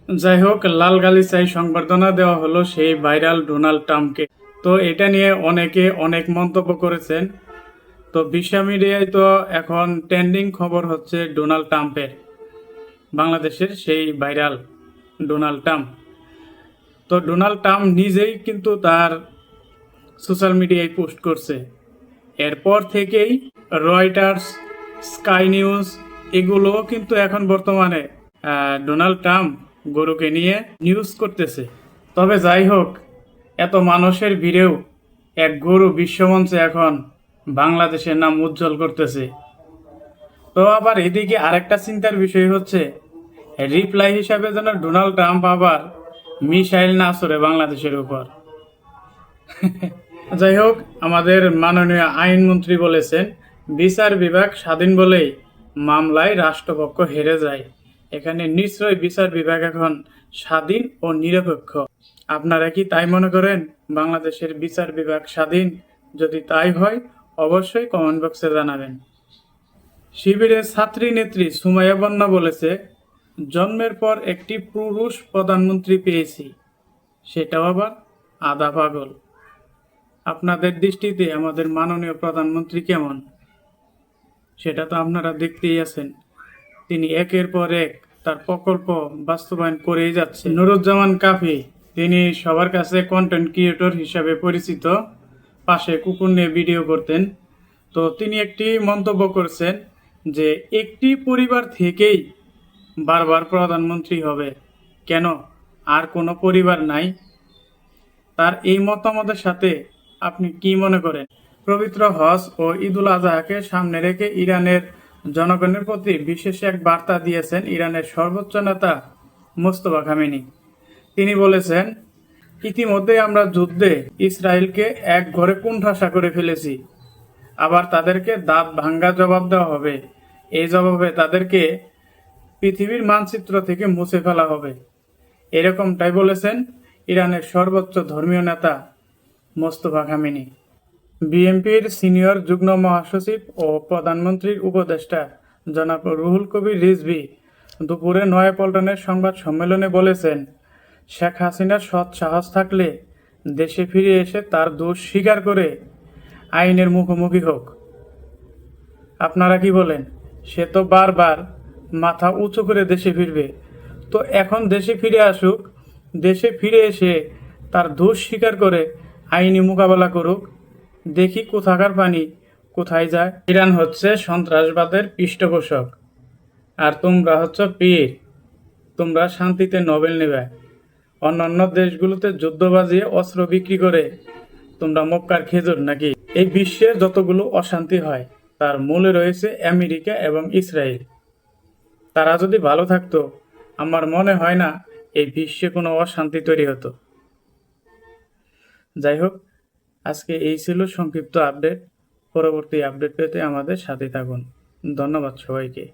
যাই হোক, লাল গালিচায় সংবর্ধনা দেওয়া হলো সেই ভাইরাল ডোনাল্ড ট্রাম্পকে। তো এটা নিয়ে অনেকে অনেক মন্তব্য করেছেন। তো বিশ্ব মিডিয়ায় তো এখন ট্রেন্ডিং খবর হচ্ছে ডোনাল্ড ট্রাম্পের, বাংলাদেশের সেই ভাইরাল ডোনাল্ড ট্রাম্প। তো ডোনাল্ড ট্রাম্প নিজেই কিন্তু তার সোশ্যাল মিডিয়ায় পোস্ট করছে। এরপর থেকেই রয়টার্স, স্কাই নিউজ এগুলো কিন্তু এখন বর্তমানে ডোনাল্ড ট্রাম্প গরুকে নিয়ে নিউজ করতেছে। তবে যাই হোক, এত মানুষের ভিড়েও এক গরু বিশ্বমঞ্চে এখন বাংলাদেশের নাম উজ্জ্বল করতেছে। তো আবার এদিকে আরেকটা চিন্তার বিষয় হচ্ছে, রিপ্লাই হিসাবে যেন ডোনাল্ড ট্রাম্প আবার মিসাইল না ছড়ে বাংলাদেশের উপর। যাই হোক, আমাদের মাননীয় আইনমন্ত্রী বলেছেন বিচার বিভাগ স্বাধীন বলেই মামলায় রাষ্ট্রপক্ষ হেরে যায়। এখানে নিশ্চয়ই বিচার বিভাগ এখন স্বাধীন ও নিরপেক্ষ। আপনারা কি তাই মনে করেন বাংলাদেশের বিচার বিভাগ স্বাধীন? যদি তাই হয় অবশ্যই কমেন্ট বক্সে জানাবেন। শিবিরের ছাত্রী নেত্রী সুমাইয়া বন্যা বলেছে, জন্মের পর একটি পুরুষ প্রধানমন্ত্রী পেয়েছি, সেটাও আবার আধা পাগল। আপনাদের দৃষ্টিতে আমাদের মাননীয় প্রধানমন্ত্রী কেমন, সেটা তো আপনারা দেখতেই আছেন। তিনি একের পর এক তার প্রকল্প বাস্তবায়ন করেই যাচ্ছে। নুরুজ্জামান কাফি, তিনি সবার কাছে কন্টেন্ট ক্রিয়েটর হিসাবে পরিচিত, পাশে কুকুর নিয়ে ভিডিও করতেন। তো তিনি একটি মন্তব্য করেছেন যে একটি পরিবার থেকেই বারবার প্রধানমন্ত্রী হবে, কেন আর কোনো পরিবার নাই? তার এই মতামতের সাথে আপনি কি মনে করেন? পবিত্র হজ ও ঈদুল আজহাকে সামনে রেখে ইরানের জনগণের প্রতি বিশেষ এক বার্তা দিয়েছেন ইরানের সর্বোচ্চ নেতা মোস্তফা খামেনি। তিনি বলেছেন, ইতিমধ্যে আমরা যুদ্ধে ইসরায়েলকে এক ঘরে কোণঠাসা করে ফেলেছি, আবার তাদেরকে দাঁত ভাঙ্গা জবাব দেওয়া হবে। এই জবাবে তাদেরকে পৃথিবীর মানচিত্র থেকে মুছে ফেলা হবে। এরকমটাই বলেছেন ইরানের সর্বোচ্চ ধর্মীয় নেতা মোস্তফা খামেনি। বিএনপির সিনিয়র যুগ্ম মহাসচিব ও প্রধানমন্ত্রীর উপদেষ্টা জনাব রুহুল কবির রিজভী দুপুরে নয়াপল্টনের সংবাদ সম্মেলনে বলেছেন, শেখ হাসিনার সৎ সাহস থাকলে দেশে ফিরে এসে তার দোষ স্বীকার করে আইনের মুখোমুখি হোক। আপনারা কি বলেন? সে তো বারবার মাথা উঁচু করে দেশে ফিরবে। তো এখন দেশে ফিরে আসুক, দেশে ফিরে এসে তার দোষ স্বীকার করে আইনি মোকাবেলা করুক। দেখি কোথাকার পানি কোথায় যায়। ইরান হচ্ছে সন্ত্রাসবাদের পৃষ্ঠপোষক, আর তোমরা হচ্ছ পীর। তোমরা শান্তিতে নোবেল নেবে, অন্যান্য দেশগুলোতে যুদ্ধ বাজিয়ে অস্ত্র বিক্রি করে তোমরা মক্কার খেজুর নাকি? এই বিশ্বে যতগুলো অশান্তি হয় তার মূলে রয়েছে আমেরিকা এবং ইসরায়েল। তারা যদি ভালো থাকতো, আমার মনে হয় না এই বিশ্বে কোনো অশান্তি তৈরি হতো। যাই হোক, আজকে এই ছিল সংক্ষিপ্ত আপডেট। পরবর্তী আপডেট পেতে আমাদের সাথে থাকুন। ধন্যবাদ সবাইকে।